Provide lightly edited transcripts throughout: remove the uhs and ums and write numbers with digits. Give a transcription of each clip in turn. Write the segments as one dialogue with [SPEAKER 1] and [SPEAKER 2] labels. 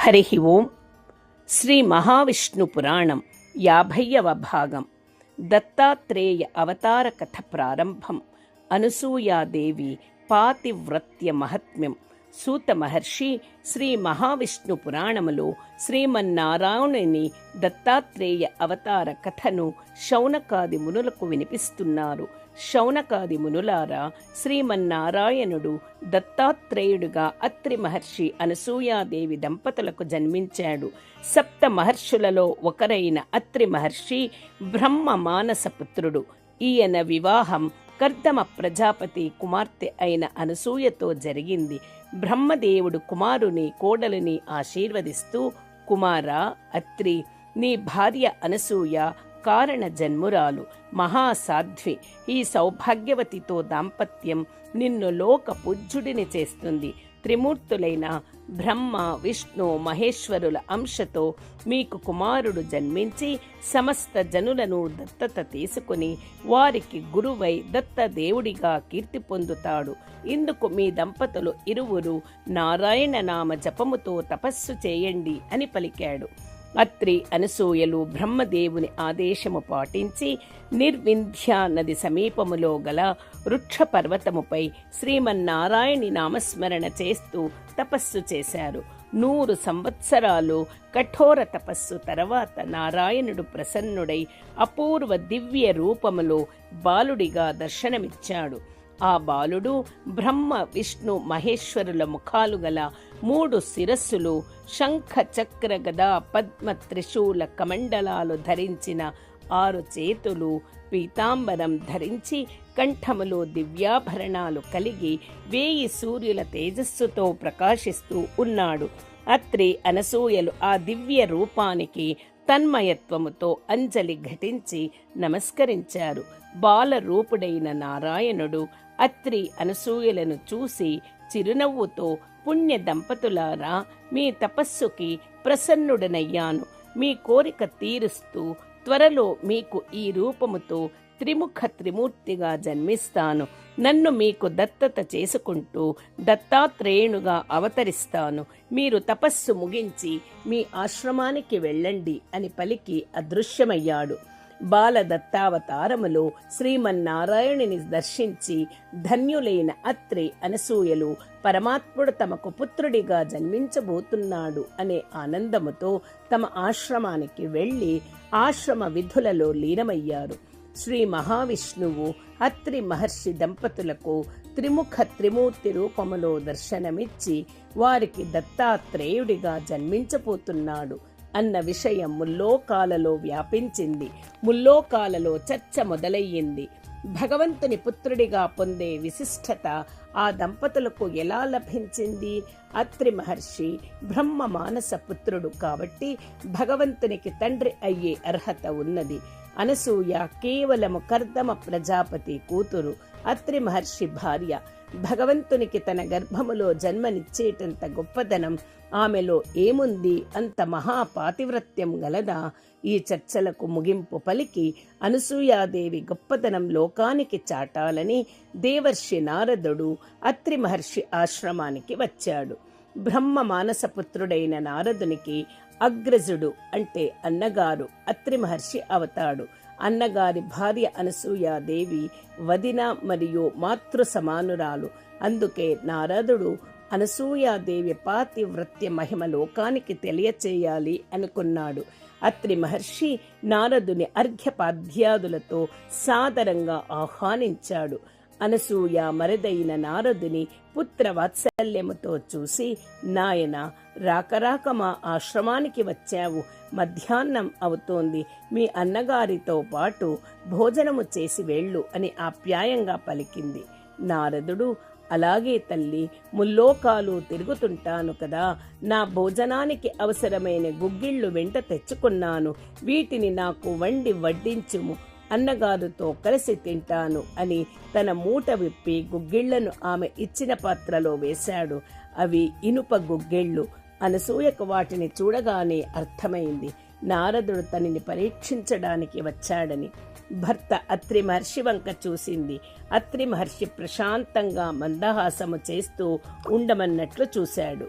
[SPEAKER 1] హరి ఓం. శ్రీ మహావిష్ణు పురాణం 50వ భాగం. దత్తాత్రేయ అవతార కథ ప్రారంభం. అనసూయాదేవి పాతివ్రత్య మహత్మ్యం. సూత మహర్షి శ్రీ మహావిష్ణు పురాణములో శ్రీమన్నారాయణుని దత్తాత్రేయ అవతార కథను శౌనకాది మునులకు వినిపిస్తున్నారు. శౌనకాది మునులారా, శ్రీమన్నారాయణుడు దత్తాత్రేయుడుగా అత్రి మహర్షి అనసూయాదేవి దంపతులకు జన్మించాడు. సప్త మహర్షులలో ఒకరైన అత్రి మహర్షి బ్రహ్మ మానస పుత్రుడు. ఈయన వివాహం కర్దమ ప్రజాపతి కుమార్తె అయిన అనసూయతో జరిగింది. బ్రహ్మదేవుడు కుమారుని కోడలిని ఆశీర్వదిస్తూ, కుమారా అత్రి, నీ భార్య అనసూయ కారణ జన్మురాలు, మహాసాధ్వి. ఈ సౌభాగ్యవతితో దాంపత్యం నిన్ను లోక పూజ్యుడిని చేస్తుంది. త్రిమూర్తులైన బ్రహ్మ విష్ణు మహేశ్వరుల అంశతో మీకు కుమారుడు జన్మించి సమస్త జనులను దత్తత తీసుకుని వారికి గురువై దత్తదేవుడిగా కీర్తి పొందుతాడు. ఇందుకు మీ దంపతులు ఇరువురు నారాయణ నామ జపముతో తపస్సు చేయండి అని పలికాడు. అత్రి అనసూయలు బ్రహ్మదేవుని ఆదేశము పాటించి నిర్వింధ్య నది సమీపములో గల వృక్ష పర్వతముపై శ్రీమన్నారాయణి నామస్మరణ చేస్తూ తపస్సు చేశారు. 100 సంవత్సరాలు కఠోర తపస్సు తర్వాత నారాయణుడు ప్రసన్నుడై అపూర్వ దివ్య రూపములో బాలుడిగా దర్శనమిచ్చాడు. ఆ బాలుడు బ్రహ్మ విష్ణు మహేశ్వరుల ముఖాలు గల 3 శిరస్సులు, శంఖ చక్ర గదా పద్మ త్రిశూల కమండలాలు ధరించిన 6 చేతులు, పీతాంబరం ధరించి కంఠములో దివ్యాభరణాలు కలిగి 1000 సూర్యుల తేజస్సుతో ప్రకాశిస్తూ ఉన్నాడు. అత్రి అనసూయలు ఆ దివ్య రూపానికి తన్మయత్వముతో అంజలి ఘటించి నమస్కరించారు. బాలరూపుడైన నారాయణుడు అత్రి అనసూయలను చూసి చిరునవ్వుతో, పుణ్య దంపతులారా, మీ తపస్సుకి ప్రసన్నుడనయ్యాను. మీ కోరిక తీరుస్తూ త్వరలో మీకు ఈ రూపముతో త్రిముఖ త్రిమూర్తిగా జన్మిస్తాను. నన్ను మీకు దత్తత చేసుకుంటూ దత్తాత్రేయునుగా అవతరిస్తాను. మీరు తపస్సు ముగించి మీ ఆశ్రమానికి వెళ్ళండి అని పలికి అదృశ్యమయ్యాడు. బాలదత్తావతారములో శ్రీమన్నారాయణుని దర్శించి ధన్యులైన అత్రి అనసూయలు పరమాత్ముడు తమకు పుత్రుడిగా జన్మించబోతున్నాడు అనే ఆనందముతో తమ ఆశ్రమానికి వెళ్లి ఆశ్రమ విధులలో లీనమయ్యారు. శ్రీ మహావిష్ణువు అత్రి మహర్షి దంపతులకు త్రిముఖ త్రిమూర్తి రూపములో దర్శనమిచ్చి వారికి దత్తాత్రేయుడిగా జన్మించబోతున్నాడు అన్న విషయం ముల్లోకాలలో వ్యాపించింది. ముల్లోకాలలో చర్చ మొదలయ్యింది. భగవంతుని పుత్రుడిగా పొందే విశిష్టత ఆ దంపతులకు ఎలా లభించింది? అత్రి మహర్షి బ్రహ్మ మానస పుత్రుడు కాబట్టి భగవంతునికి తండ్రి అయ్యే అర్హత ఉన్నది. అనసూయ కేవలము కర్దమ ప్రజాపతి కూతురు, అత్రి మహర్షి భార్య. భగవంతునికి తన గర్భములో జన్మనిచ్చేటంత గొప్పదనం ఆమెలో ఏముంది? అంత మహాపాతివ్రత్యం గలదా? ఈ చర్చలకు ముగింపు పలికి అనసూయాదేవి గొప్పదనం లోకానికి చాటాలని దేవర్షి నారదుడు అత్రి మహర్షి ఆశ్రమానికి వచ్చాడు. బ్రహ్మ మానసపుత్రుడైన నారదునికి అగ్రజుడు అంటే అన్నగారు అత్రి మహర్షి అవతాడు. అన్నగారి భార్య అనసూయాదేవి వదిన మరియు మాతృ సమానురాలు. అందుకే నారదుడు అనసూయాదేవి పాతివ్రత్య మహిమ లోకానికి తెలియచేయాలి అనుకున్నాడు. అత్రి మహర్షి నారదుని అర్ఘ్యపాద్యాదులతో సాదరంగా ఆహ్వానించాడు. అనసూయ మరదైన నారదుని పుత్ర వాత్సల్యముతో చూసి, నాయన, రాకరాక మా ఆశ్రమానికి వచ్చావు. మధ్యాహ్నం అవుతోంది. మీ అన్నగారితో పాటు భోజనము చేసి వెళ్ళు అని ఆప్యాయంగా పలికింది. నారదుడు, అలాగే తల్లి, ముల్లోకాలు తిరుగుతుంటాను కదా, నా భోజనానికి అవసరమైన గుగ్గిళ్ళు వెంట తెచ్చుకున్నాను. వీటిని నాకు వండి వడ్డించుము, అన్నగారితో కలిసి తింటాను అని తన మూట విప్పి గుగ్గిళ్లను ఆమె ఇచ్చిన పాత్రలో వేశాడు. అవి ఇనుప గుగ్గిళ్ళు. అనసూయకు వాటిని చూడగానే అర్థమైంది నారదుడు తనని పరీక్షించడానికి వచ్చాడని. భర్త అత్రి మహర్షి వంక చూసింది. అత్రి మహర్షి ప్రశాంతంగా మందహాసము చేస్తూ ఉండమన్నట్లు చూశాడు.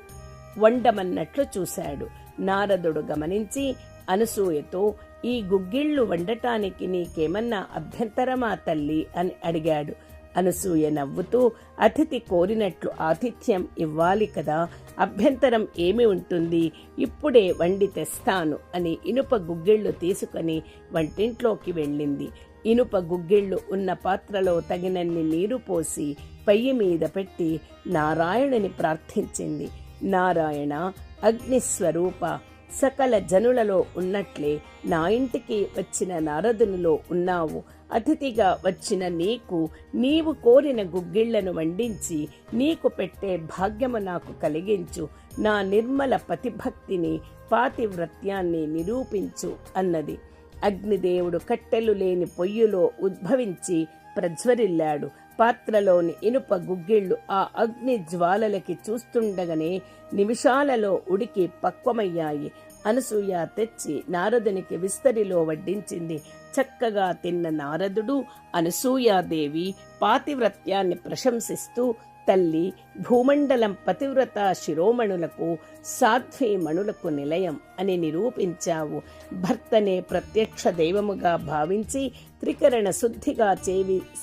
[SPEAKER 1] వండమన్నట్లు చూశాడు. నారదుడు గమనించి అనసూయతో, ఈ గుగ్గిళ్ళు వండటానికి నీకేమన్నా అభ్యంతరమా తల్లి అని అడిగాడు. అనసూయ నవ్వుతూ, అతిథి కోరినట్లు ఆతిథ్యం ఇవ్వాలి కదా, అభ్యంతరం ఏమి ఉంటుంది, ఇప్పుడే వండి తెస్తాను అని ఇనుప గుగ్గిళ్ళు తీసుకుని వంటింట్లోకి వెళ్ళింది. ఇనుప గుగ్గిళ్ళు ఉన్న పాత్రలో తగినన్ని నీరు పోసి పొయ్యి మీద పెట్టి నారాయణుని ప్రార్థించింది. నారాయణ, అగ్నిస్వరూప, సకల జనులలో ఉన్నట్లే నా ఇంటికి వచ్చిన నారదునిలో ఉన్నావు. అతిథిగా వచ్చిన నీకు నీవు కోరిన గుగ్గిళ్లను వండించి నీకు పెట్టే భాగ్యము నాకు కలిగించు. నా నిర్మల పతిభక్తిని, పాతివ్రత్యాన్ని నిరూపించు అన్నది. అగ్నిదేవుడు కట్టెలు లేని పొయ్యిలో ఉద్భవించి ప్రజ్వరిల్లాడు. పాత్రలోని ఇనుప గుగ్గిళ్ళు ఆ అగ్ని జ్వాలలకి చూస్తుండగానే నిమిషాలలో ఉడికి పక్వమయ్యాయి. అనసూయ తెచ్చి నారదునికి విస్తరిలో వడ్డించింది. చక్కగా తిన్న నారదుడు అనసూయాదేవి పాతివ్రత్యాన్ని ప్రశంసిస్తూ, తల్లి, భూమండలం పతివ్రత శిరోమణులకు, సాధ్వీమణులకు నిలయం అని నిరూపించావు. భర్తనే ప్రత్యక్ష దైవముగా భావించి త్రికరణ శుద్ధిగా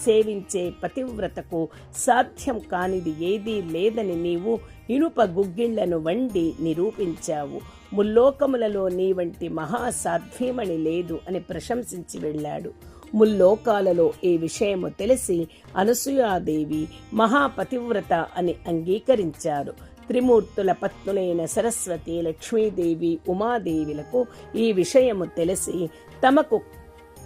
[SPEAKER 1] సేవించే పతివ్రతకు సాధ్యం కానిది ఏదీ లేదని నీవు ఇనుప గుగ్గిళ్లను వండి నిరూపించావు. ముల్లోకములలో నీ వంటి మహాసాధ్వీమణి లేదు అని ప్రశంసించి వెళ్ళాడు. ముల్లోకాలలో ఈ విషయము తెలిసి అనసూయాదేవి మహాపతివ్రత అని అంగీకరించారు. త్రిమూర్తుల పత్నులైన సరస్వతి, లక్ష్మీదేవి, ఉమాదేవిలకు ఈ విషయము తెలిసి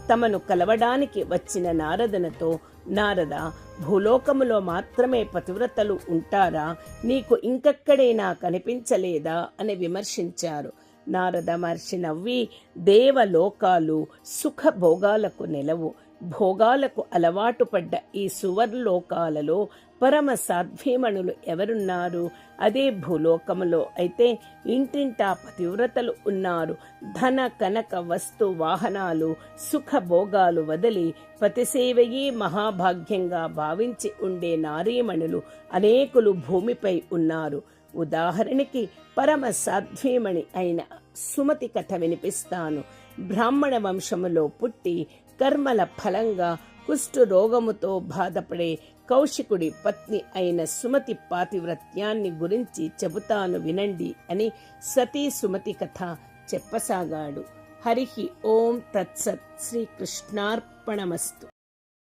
[SPEAKER 1] తమను కలవడానికి వచ్చిన నారదునితో, నారద, భూలోకములో మాత్రమే పతివ్రతలు ఉంటారా, నీకు ఇంకెక్కడైనా కనిపించలేదా అని విమర్శించారు. నారద మహర్షి నవ్వి, దేవలోకాలు సుఖభోగాలకు నెలవు. భోగాలకు అలవాటు పడ్డ ఈ సువర్లోకాలలో పరమ సాధ్వీమణులు ఎవరున్నారు? అదే భూలోకములో అయితే ఇంటింటా పతివ్రతలు ఉన్నారు. ధన కనక వస్తు వాహనాలు సుఖభోగాలు వదిలి పతిసేవయే మహాభాగ్యంగా భావించి ఉండే నారీమణులు అనేకులు భూమిపై ఉన్నారు. ఉదాహరణకి పరమ సాధ్వీమణి అయిన సుమతి కథ వినిపిస్తాను. బ్రాహ్మణ వంశములో పుట్టి కర్మల ఫలంగా కుష్టు రోగముతో బాధపడే కౌశికుడి పత్ని అయిన సుమతి పాతివ్రత్యాన్ని గురించి చెబుతాను వినండి అని సతీ సుమతి కథ చెప్పసాగాడు. హరి ఓం తత్సత్. శ్రీకృష్ణార్పణమస్తు.